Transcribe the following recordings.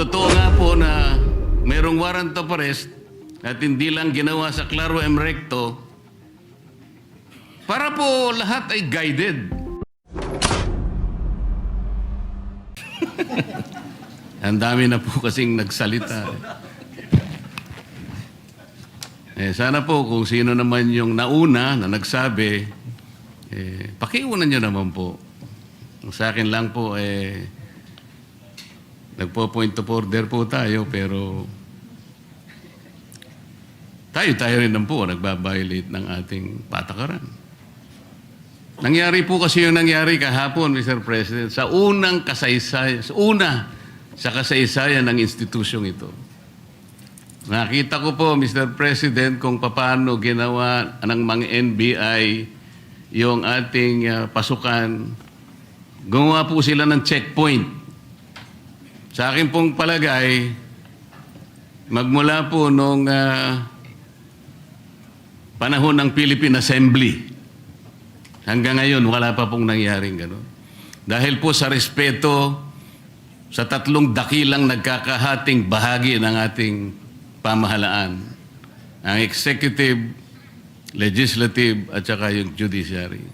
Kung totoo nga po na mayroong warrant of arrest at hindi lang ginawa sa Claro M. Recto, para po lahat ay guided. Ang dami na po kasing nagsalita. Sana po kung sino naman yung nauna na nagsabi, pakiunan nyo naman po. Sa akin lang po, nagpo-point of order po tayo, pero tayo rin naman po nagbabiolate ng ating patakaran. Nangyari po kasi yung nangyari kahapon, Mr. President, sa unang kasaysayan, sa kasaysayan ng institusyong ito. Nakita ko po, Mr. President, kung paano ginawa ng mga NBI yung ating pasukan. Gumawa po sila ng checkpoint. Sa akin pong palagay, magmula po nung panahon ng Philippine Assembly, hanggang ngayon, wala pa pong nangyaring gano'n. Dahil po sa respeto sa tatlong dakilang nagkakahating bahagi ng ating pamahalaan, ang executive, legislative, at saka yung judiciary.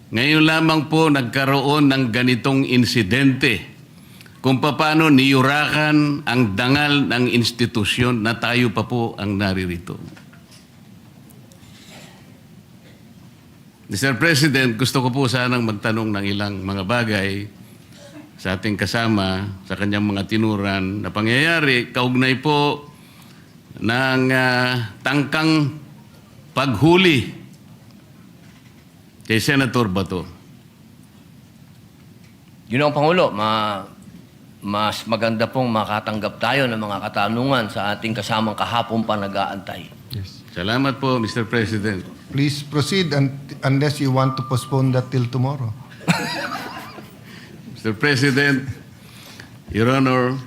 Ngayon lamang po nagkaroon ng ganitong insidente kung paano niyurakan ang dangal ng institusyon na tayo pa po ang naririto. Mr. President, gusto ko po sanang magtanong ng ilang mga bagay sa ating kasama, sa kanyang mga tinuran na pangyayari, kaugnay po ng tangkang paghuli kay Senator Bato. Yun ang Pangulo, mas maganda pong makatanggap tayo ng mga katanungan sa ating kasamang kahapon pa nag-aantay. Yes. Salamat po, Mr. President. Please proceed unless you want to postpone that till tomorrow. Mr. President, Your Honor,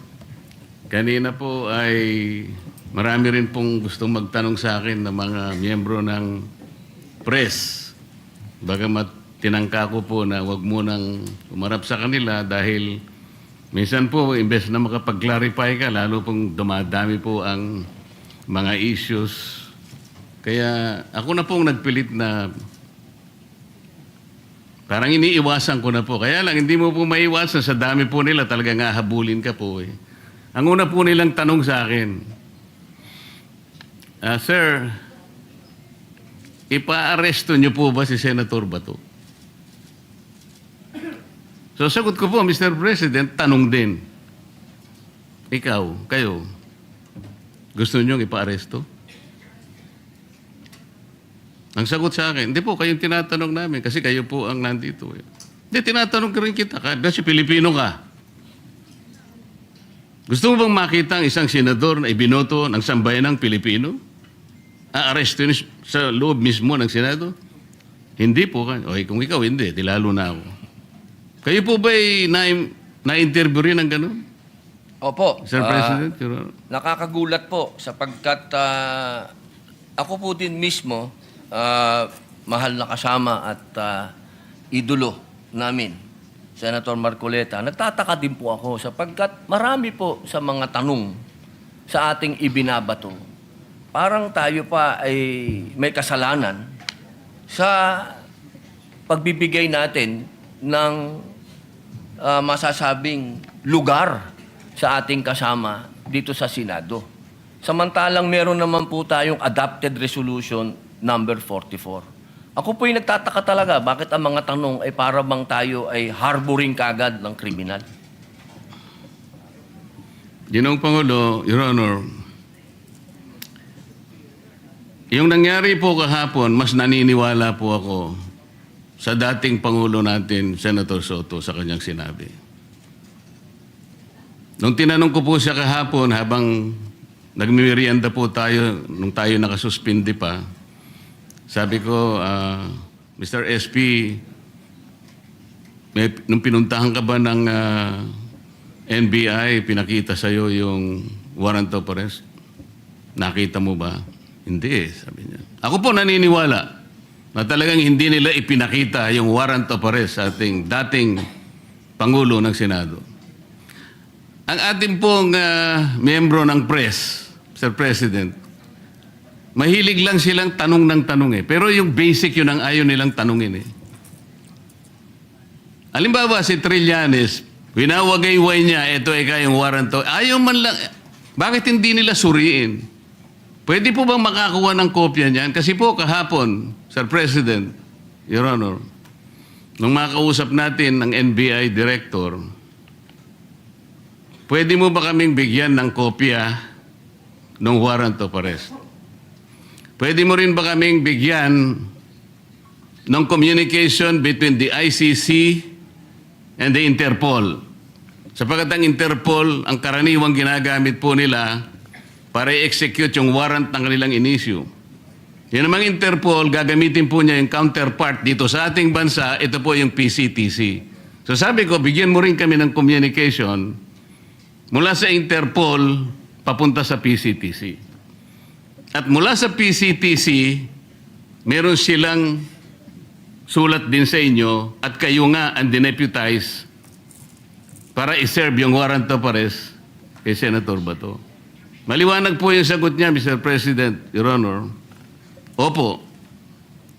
kanina po ay marami rin pong gustong magtanong sa akin ng mga miyembro ng press. Bagamat tinangka ko po na wag munang umarap sa kanila dahil minsan po, imbes na makapag-clarify ka, lalo pong dumadami po ang mga issues. Kaya ako na pong nagpilit na parang iniiwasan ko na po. Kaya lang, hindi mo po maiwasan sa dami po nila, talagang hahabulin ka po eh. Ang una po nilang tanong sa akin, Sir, ipa-aresto niyo po ba si Senator Bato? So sagot ko po, Mr. President, tanong din. Ikaw, kayo, gusto niyo ipa-aresto? Ang sagot sa akin, hindi po, kayong tinatanong namin kasi kayo po ang nandito. Eh. Hindi, tinatanong ka rin kita kasi Pilipino ka. Gusto mo bang makita ang isang senador na ibinoto ng sambayanang Pilipino? Aaresto sa loob mismo ng Senado? Hindi po. O kung ikaw hindi, lalo na ako. Kayo po ba'y na-interview rin ng gano'n? Opo. Sir President? Nakakagulat po sapagkat ako po din mismo, mahal na kasama at idolo namin, Senator Marcoleta. Nagtataka din po ako sapagkat marami po sa mga tanong sa ating ibinabato. Parang tayo pa ay may kasalanan sa pagbibigay natin ng masasabing lugar sa ating kasama dito sa Senado. Samantalang meron naman po tayong adopted resolution number 44. Ako po'y nagtataka talaga bakit ang mga tanong ay para bang tayo ay harboring kagad ng kriminal. Ginoong Pangulo, Your Honor, yung nangyari po kahapon, mas naniniwala po ako sa dating Pangulo natin, Senator Soto, sa kanyang sinabi. Nung tinanong ko po siya kahapon, habang nagmimerienda po tayo, nung tayo nakasuspindi pa, sabi ko, Mr. SP, nung pinuntahan ka ba ng NBI, pinakita sa'yo yung warrant of arrest? Nakita mo ba? Hindi, sabi niya. Ako po naniniwala na talagang hindi nila ipinakita yung warrant of arrest sa ating dating Pangulo ng Senado. ang ating pong miyembro ng press, Mr. President, mahilig lang silang tanong ng tanong eh. Pero yung basic yun ang ayaw nilang tanungin eh. Halimbawa si Trillanes, winawagayway niya, ito yung warrant to. Ayaw man lang, bakit hindi nila suriin? Pwede po bang makakuha ng kopya niyan? Kasi po kahapon, Sir President, Your Honor, nung makausap natin ng NBI Director, pwede mo ba kaming bigyan ng kopya ng warrant of arrest? Pwede mo rin ba kaming bigyan ng communication between the ICC and the Interpol? Sapagkat ang Interpol, ang karaniwang ginagamit po nila para i-execute yung warrant ng kanilang in-issue. Yung namang Interpol, gagamitin po niya yung counterpart dito sa ating bansa, ito po yung PCTC. So sabi ko, bigyan mo rin kami ng communication mula sa Interpol papunta sa PCTC. At mula sa PCTC, meron silang sulat din sa inyo at kayo nga ang dineputize para i-serve yung warrant of arrest kay Senator Bato. Maliwanag po yung sagot niya, Mr. President, Your Honor. Opo.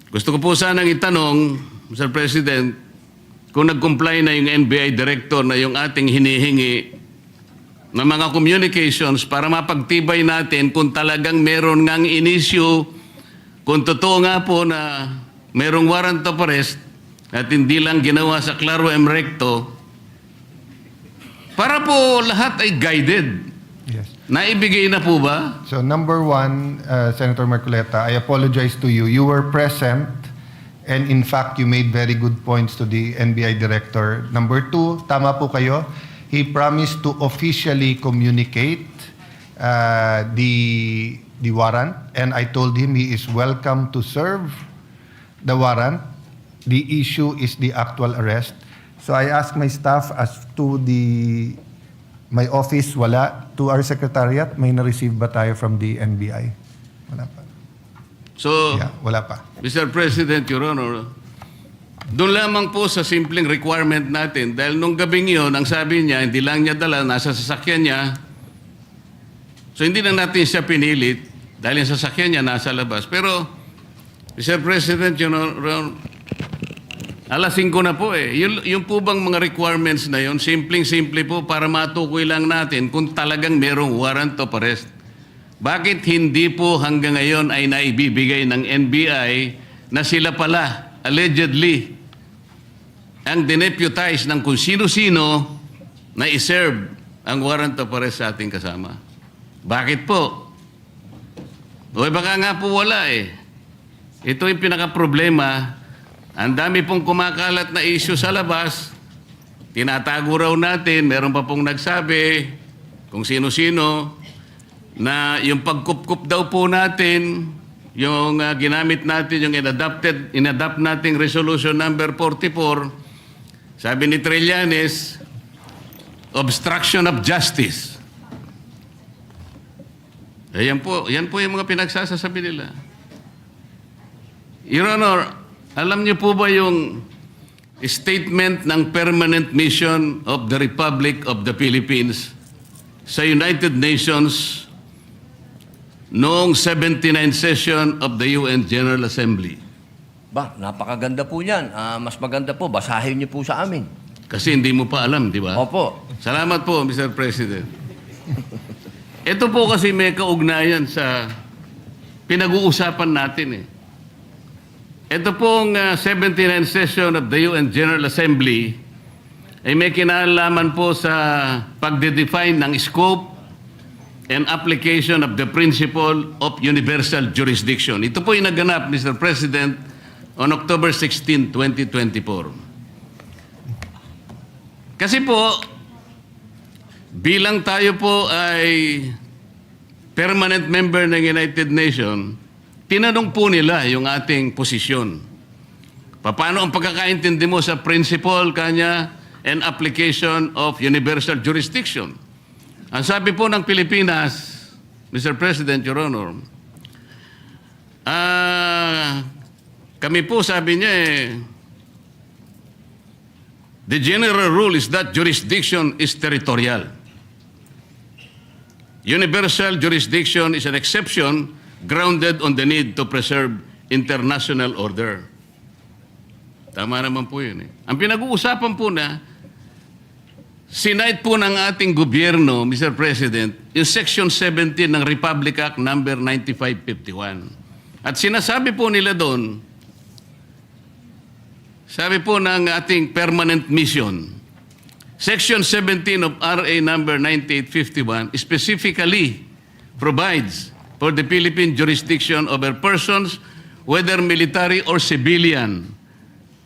Gusto ko po sanang itanong, Mr. President, kung nag-comply na yung NBI Director na yung ating hinihingi ng mga communications para mapagtibay natin kung talagang meron ngang in-issue, kung totoo nga po na merong warrant of arrest at hindi lang ginawa sa Claro M. Recto, para po lahat ay guided. Yes. Naibigay na po ba? So number one, Senator Marcoleta, I apologize to you. You were present and in fact, you made very good points to the NBI Director. Number two, tama po kayo. He promised to officially communicate the warrant and I told him he is welcome to serve the warrant. The issue is the actual arrest. So I asked my staff as to my office, wala. To our secretariat, may na-receive ba tayo from the NBI? Wala pa. So, Yeah, wala pa. Mr. President, Your Honor, doon lamang po sa simpleng requirement natin dahil nung gabing yun, ang sabi niya, hindi lang niya dala, nasa sasakyan niya. So hindi na natin siya pinilit dahil yung sasakyan niya nasa labas. Pero, Mr. President, Your Honor, alas 5 na po eh. Yung po bang mga requirements na yun, simpleng-simple po para matukoy lang natin kung talagang merong warrant of arrest. Bakit hindi po hanggang ngayon ay naibibigay ng NBI na sila pala, allegedly, ang dineputize ng kung sino-sino na iserve ang warrant of arrest sa ating kasama? Bakit po? O baka nga po wala eh. Ito yung pinaka-problema. Ang dami pong kumakalat na issue sa labas, tinatago raw natin, meron pa pong nagsabi kung sino-sino na yung pagkup-kup daw po natin, yung ginamit natin, yung inadapt nating resolution number 44, sabi ni Trillanes, obstruction of justice. Yan po yung mga pinagsasasabi nila. Your Honor, alam niyo po ba yung statement ng Permanent Mission of the Republic of the Philippines sa United Nations noong 79th session of the UN General Assembly? Ba, napakaganda po yan. Mas maganda po, basahin niyo po sa amin. Kasi hindi mo pa alam, di ba? Opo. Salamat po, Mr. President. Ito po kasi may kaugnayan sa pinag-uusapan natin eh. Ito pong 79th session of the UN General Assembly ay may kinalaman po sa pagde-define ng scope and application of the principle of universal jurisdiction. Ito po yung naganap, Mr. President, on October 16, 2024. Kasi po, bilang tayo po ay permanent member ng United Nations, tinanong po nila yung ating posisyon. Paano ang pagkakaintindi mo sa principle kanya and application of universal jurisdiction? Ang sabi po ng Pilipinas, Mr. President, Your Honor, kami po sabi niya the general rule is that jurisdiction is territorial. Universal jurisdiction is an exception grounded on the need to preserve international order. Tama naman po yun eh. Ang pinag-uusapan po na, sinight po ng ating gobyerno, Mr. President, yung Section 17 ng Republic Act number 9551. At sinasabi po nila doon, sabi po ng ating permanent mission, Section 17 of RA number 9851 specifically provides for the Philippine jurisdiction over persons, whether military or civilian,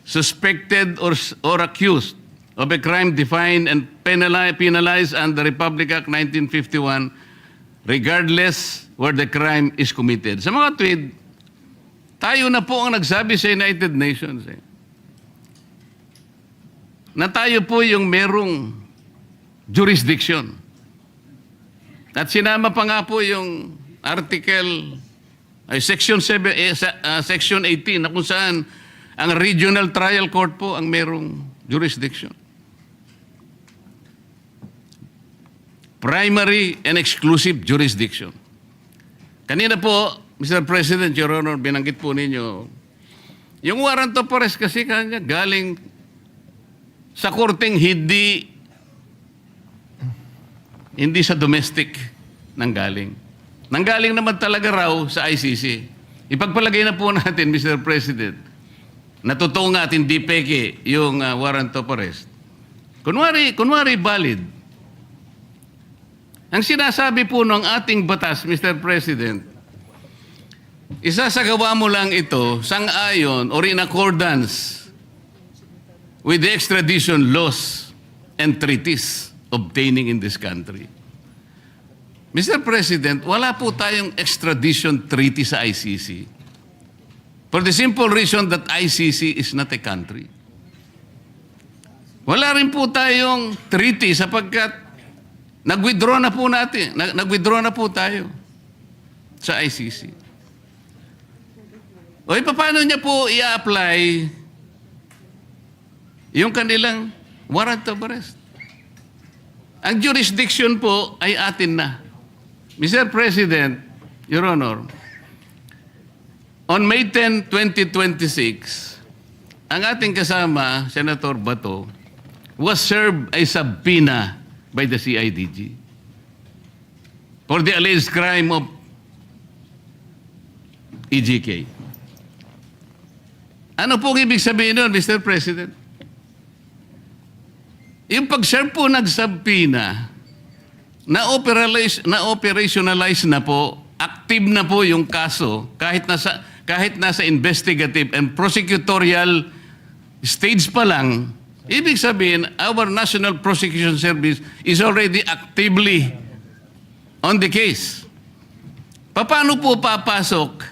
suspected or accused of a crime defined and penalized under Republic Act 1951, regardless where the crime is committed. Sa mga tweet, tayo na po ang nagsabi sa United Nations na tayo po yung merong jurisdiction. At sinama pa nga po yung Section 18 na kung saan ang Regional Trial Court po ang merong jurisdiction. Primary and exclusive jurisdiction. Kanina po, Mr. President, Your Honor, binanggit po ninyo, yung warrant of arrest kasi kanya galing sa korteng hindi sa domestic nanggaling. Nanggaling naman talaga raw sa ICC. Ipagpalagay na po natin, Mr. President, na totoo nga at hindi peke yung warrant of arrest. Kunwari valid. Ang sinasabi po ng ating batas, Mr. President, isasagawa mo lang ito sang-ayon or in accordance with the extradition laws and treaties obtaining in this country. Mr. President, wala po tayong extradition treaty sa ICC for the simple reason that ICC is not a country. Wala rin po tayong treaty sapagkat nag-withdraw na po tayo sa ICC. O paano niya po i-apply yung kanilang warrant of arrest? Ang jurisdiction po ay atin na. Mr. President, Your Honor, on May 10, 2026, ang ating kasama, Senator Bato, was served a subpoena by the CIDG for the alleged crime of EJK. Ano pong ibig sabihin nun, Mr. President? Yung pag-serve po nag-subpoena, na-operationalize na po, active na po yung kaso kahit nasa investigative and prosecutorial stage pa lang, ibig sabihin, our National Prosecution Service is already actively on the case. Paano po papasok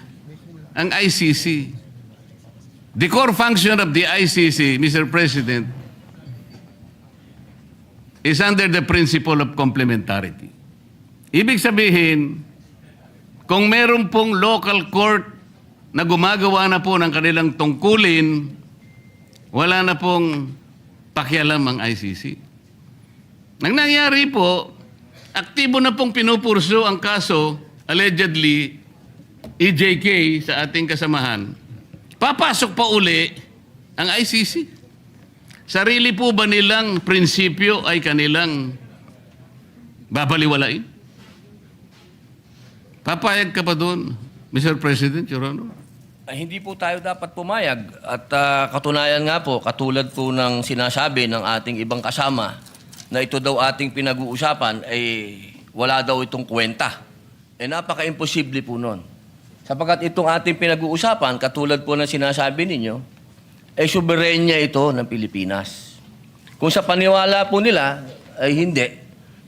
ang ICC? The core function of the ICC, Mr. President, is under the principle of complementarity. Ibig sabihin, kung meron pong local court na gumagawa na po ng kanilang tungkulin, wala na pong pakialam ang ICC. Nang nangyari po, aktibo na pong pinupurso ang kaso, allegedly, EJK sa ating kasamahan. Papasok pa uli ang ICC. Sarili po ba nilang prinsipyo ay kanilang babaliwalain? Papayag ka pa doon, Mr. President, Your Honor? Hindi po tayo dapat pumayag. At katunayan nga po, katulad po ng sinasabi ng ating ibang kasama na ito daw ating pinag-uusapan ay wala daw itong kwenta. Napaka-imposible po nun. Sapagkat itong ating pinag-uusapan, katulad po ng sinasabi ninyo, soberenya ito ng Pilipinas. Kung sa paniwala po nila, ay hindi.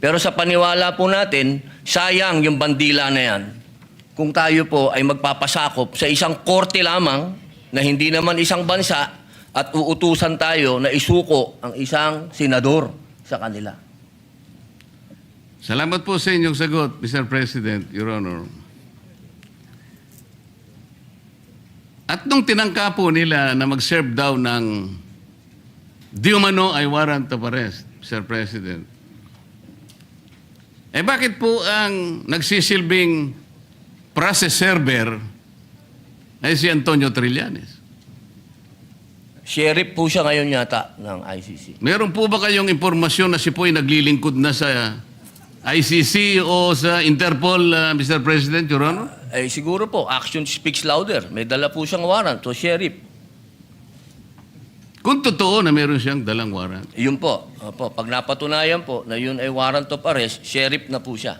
Pero sa paniwala po natin, sayang yung bandila na yan. Kung tayo po ay magpapasakop sa isang korte lamang na hindi naman isang bansa at uutusan tayo na isuko ang isang senador sa kanila. Salamat po sa inyong sagot, Mr. President, Your Honor. At nung tinangka po nila na mag-serve daw ng di umano ay warrant of arrest, Mr. President, bakit po ang nagsisilbing process server ay si Antonio Trillanes? Sheriff po siya ngayon yata ng ICC. Meron po ba kayong impormasyon na si po ay naglilingkod na sa ICC o sa Interpol, Mr. President, Your Honor? Siguro po, action speaks louder. May dala po siyang warrant, so sheriff. Kung totoo na meron siyang dalang warrant. Yun po. Opo, pag napatunayan po na yun ay warrant of arrest, sheriff na po siya.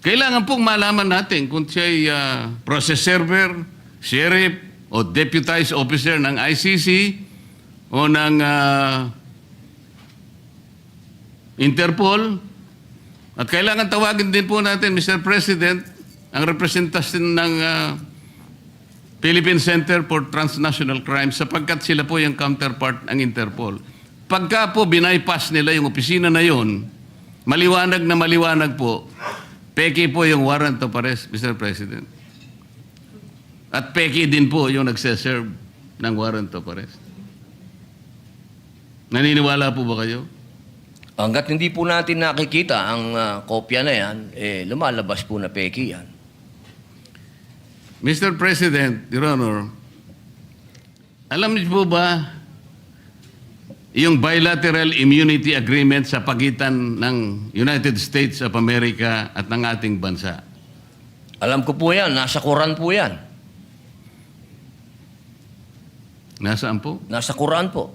Kailangan pong malaman natin kung siya ay process server, sheriff, o deputized officer ng ICC o ng Interpol. At kailangan tawagin din po natin, Mr. President, ang representasyon ng Philippine Center for Transnational Crimes sapagkat sila po yung counterpart ng Interpol. Pagka po bypass nila yung opisina na yon, maliwanag po, peki po yung warrant of arrest, Mr. President. At peki din po yung nagseserve ng warrant of arrest. Naniniwala po ba kayo? Hanggat hindi po natin nakikita ang kopya na yan, lumalabas po na peki yan. Mr. President, Your Honor, alam niyo po ba yung bilateral immunity agreement sa pagitan ng United States of America at ng ating bansa? Alam ko po yan, nasa Quran po yan. Nasaan po? Nasa Quran po.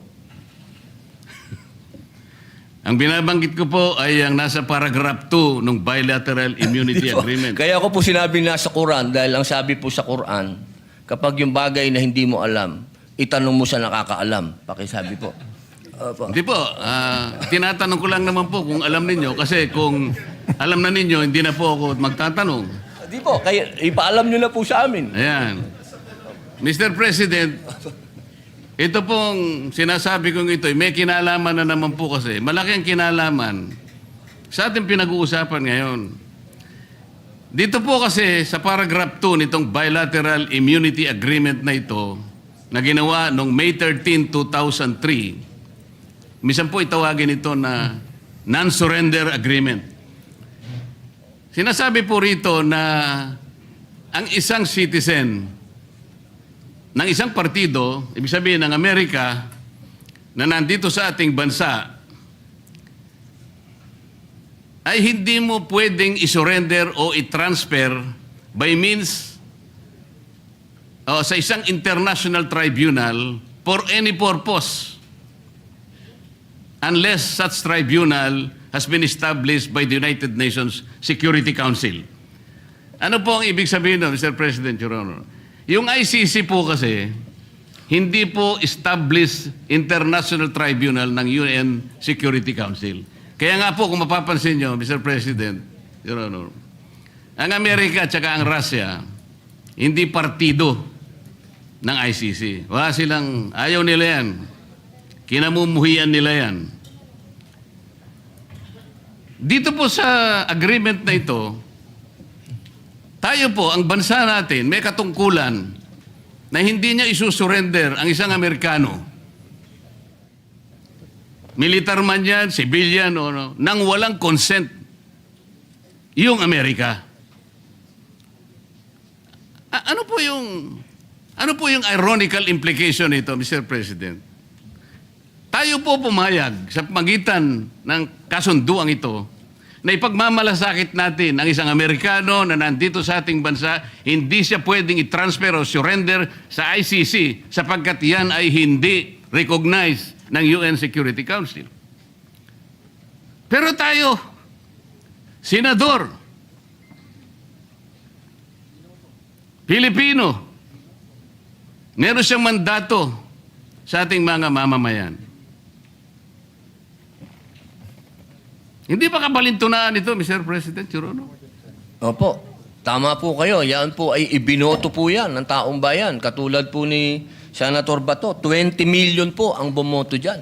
Ang binabanggit ko po ay ang nasa paragraph 2 ng bilateral immunity agreement. Kaya ako po sinabi nasa Quran dahil ang sabi po sa Quran, kapag yung bagay na hindi mo alam, itanong mo sa nakakaalam. Pakisabi po. Opo. Hindi po. Tinatanong ko lang naman po kung alam ninyo kasi kung alam na ninyo, hindi na po ako magtatanong. Di po, kaya ipaalam nyo na po sa amin. Ayan. Mr. President, ito pong sinasabi kong ito, may kinalaman na naman po kasi. Malaki ang kinalaman sa ating pinag-uusapan ngayon. Dito po kasi sa paragraph 2 nitong bilateral immunity agreement na ito na ginawa noong May 13, 2003, minsan po itawagin ito na non-surrender agreement. Sinasabi po rito na ang isang citizen ng isang partido, ibig sabihin ng Amerika, na nandito sa ating bansa, ay hindi mo pwedeng isurrender o i-transfer by means sa isang international tribunal for any purpose unless such tribunal has been established by the United Nations Security Council. Ano po ang ibig sabihin nun, Mr. President, Your Honor? Yung ICC po kasi, hindi po established international tribunal ng UN Security Council. Kaya nga po, kung mapapansin nyo, Mr. President, Your Honor, ang Amerika at saka ang Russia, hindi partido ng ICC. Wala silang, ayaw nila yan. Kinamumuhian nila yan. Dito po sa agreement na ito, tayo po, ang bansa natin, may katungkulan na hindi niya isusurrender ang isang Amerikano. Militar man yan, civilian, o no, nang walang consent yung Amerika. Ano po yung ironical implication nito, Mr. President? Tayo po pumayag sa pagitan ng kasunduang ito na ipagmamalasakit natin ang isang Amerikano na nandito sa ating bansa, hindi siya pwedeng i-transfer o surrender sa ICC sapagkat yan ay hindi recognized ng UN Security Council. Pero tayo, senador, Pilipino, meron siyang mandato sa ating mga mamamayan. Hindi ba kabalintunaan ito, Mr. President, Your Honor? Opo. Tama po kayo. Yan po ay ibinoto po yan ng taong bayan. Katulad po ni Senator Bato. 20 million po ang bumoto dyan.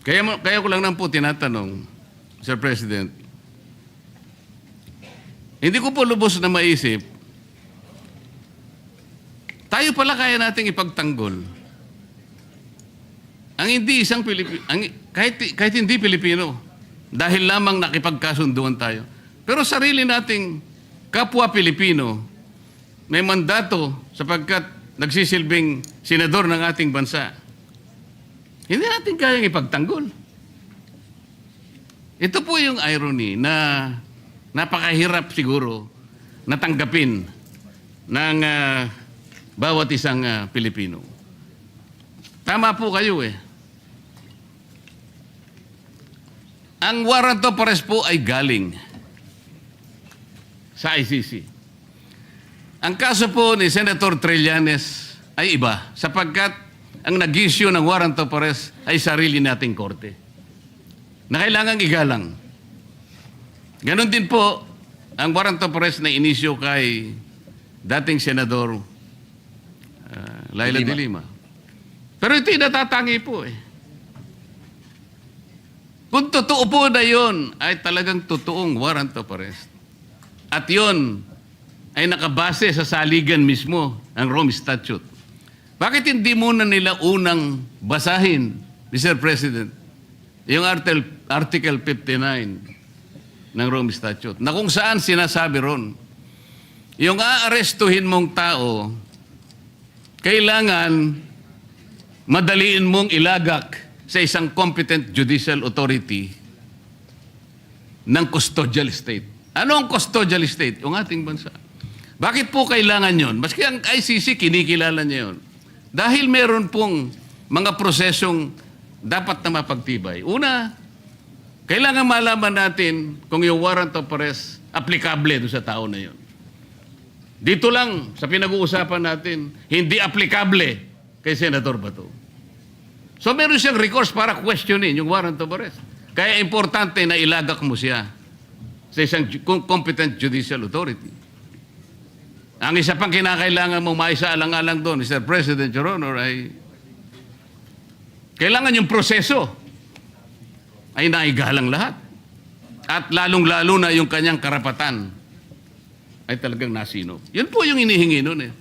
Kaya ko lang po tinatanong, Sir President, hindi ko po lubos na maisip, tayo pala kaya nating ipagtanggol ang hindi isang Pilipino, kahit hindi Pilipino, dahil lamang nakipagkasunduan tayo. Pero sarili nating kapwa Pilipino, may mandato sapagkat nagsisilbing senador ng ating bansa. Hindi natin kayang ipagtanggol. Ito po yung irony na napakahirap siguro natanggapin ng bawat isang Pilipino. Tama po kayo eh. Ang warrant of arrest po ay galing sa ICC. Ang kaso po ni Senator Trillanes ay iba sapagkat ang nag-issue ng warrant of arrest ay sarili nating korte na kailangang igalang. Ganon din po ang warrant of arrest na inisyo kay dating Senador Laila de Lima. Pero ito'y natatangi po eh. Kung totoo po na yun, ay talagang totoong warrant of arrest. At yun ay nakabase sa saligan mismo ng Rome Statute. Bakit hindi muna nila unang basahin, Mr. President, yung Article 59 ng Rome Statute, na kung saan sinasabi ron, yung aarestuhin mong tao, kailangan madaliin mong ilagak sa isang competent judicial authority ng custodial state. Ano ang custodial state? Yung ating bansa. Bakit po kailangan yon? Maski ang ICC, kinikilala niya yun. Dahil meron pong mga prosesong dapat na mapagtibay. Una, kailangan malaman natin kung yung warrant of arrest applicable doon sa tao na yun. Dito lang, sa pinag-uusapan natin, hindi applicable kay Senator Bato. So meron siyang recourse para questionin yung warrant of arrest. Kaya importante na ilagak mo siya sa isang competent judicial authority. Ang isa pang kinakailangan mong maisaalang-alang doon, Mr. President, Your Honor, ay kailangan yung proseso ay naigalang lahat. At lalong-lalo na yung kanyang karapatan ay talagang nasino. Yun po yung inihingi nun eh.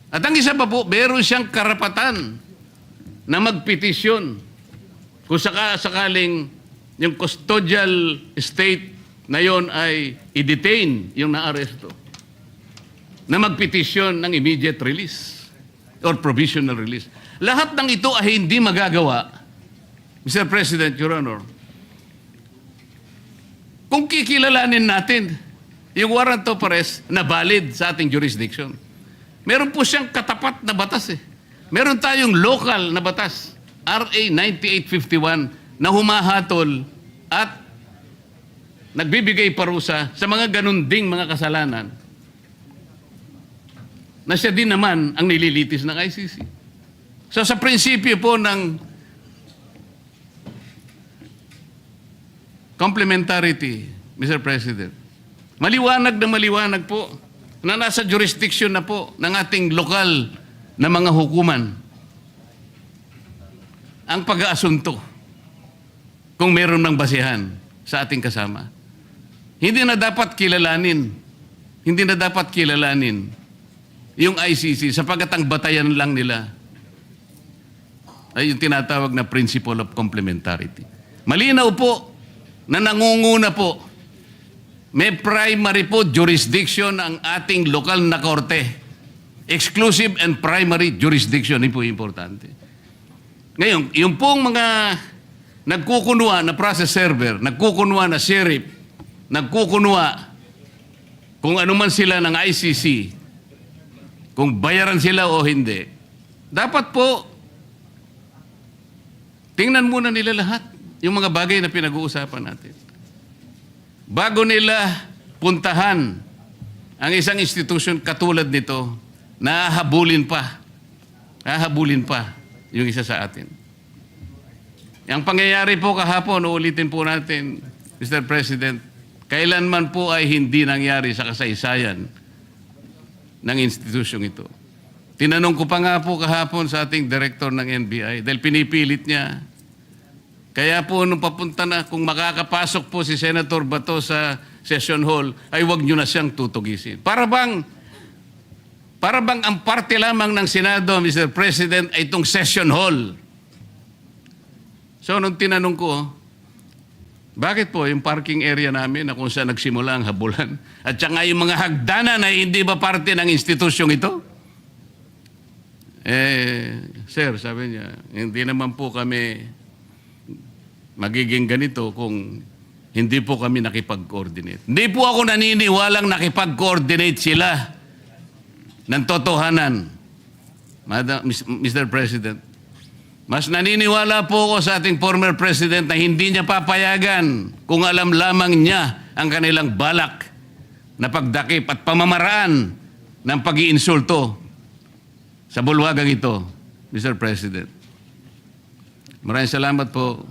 At ang isa pa po, meron siyang karapatan na magpetisyon kung sakaling yung custodial state na yon ay i-detain yung naaresto, na magpetisyon ng immediate release or provisional release. Lahat ng ito ay hindi magagawa, Mr. President, Your Honor, kung kikilalanin natin yung warrant of arrest na valid sa ating jurisdiction. Meron po siyang katapat na batas eh. Meron tayong local na batas, RA 9851, na humahatol at nagbibigay parusa sa mga ganun ding mga kasalanan na siya din naman ang nililitis ng ICC. So sa prinsipyo po ng complementarity, Mr. President, maliwanag na maliwanag po na nasa jurisdiction na po ng ating lokal na mga hukuman ang pag-aasunto kung meron ng basihan sa ating kasama. Hindi na dapat kilalanin yung ICC sapagkat ang batayan lang nila ay yung tinatawag na principle of complementarity. Malinaw po na nangunguna po, may primary po jurisdiction ang ating lokal na korte. Exclusive and primary jurisdiction, yun po importante. Ngayon, yung pong mga nagkukunwa na process server, nagkukunwa na sheriff, nagkukunwa kung ano man sila ng ICC, kung bayaran sila o hindi, dapat po tingnan muna nila lahat yung mga bagay na pinag-uusapan natin. Bago nila puntahan ang isang institution katulad nito, nahahabulin pa yung isa sa atin. Ang pangyayari po kahapon, uulitin po natin, Mr. President, kailanman po ay hindi nangyari sa kasaysayan ng institusyong ito. Tinanong ko pa nga po kahapon sa ating director ng NBI dahil pinipilit niya. Kaya po nung papunta na, kung makakapasok po si Senator Bato sa session hall, ay wag nyo na siyang tutugisin. Para bang ang parte lamang ng Senado, Mr. President, ay itong session hall. So, nung tinanong ko, bakit po yung parking area namin na kung saan nagsimula ang habulan at saka yung mga hagdanan ay hindi ba parte ng institusyong ito? Sir, sabi niya, hindi naman po kami magiging ganito kung hindi po kami nakipag-coordinate. Hindi po ako naniniwalang nakipag-coordinate sila ng totohanan. Mr. President, mas naniniwala po ako sa ating former President na hindi niya papayagan kung alam lamang niya ang kanilang balak na pagdakip at pamamaraan ng pag-iinsulto sa bulwagang ito, Mr. President. Maraming salamat po.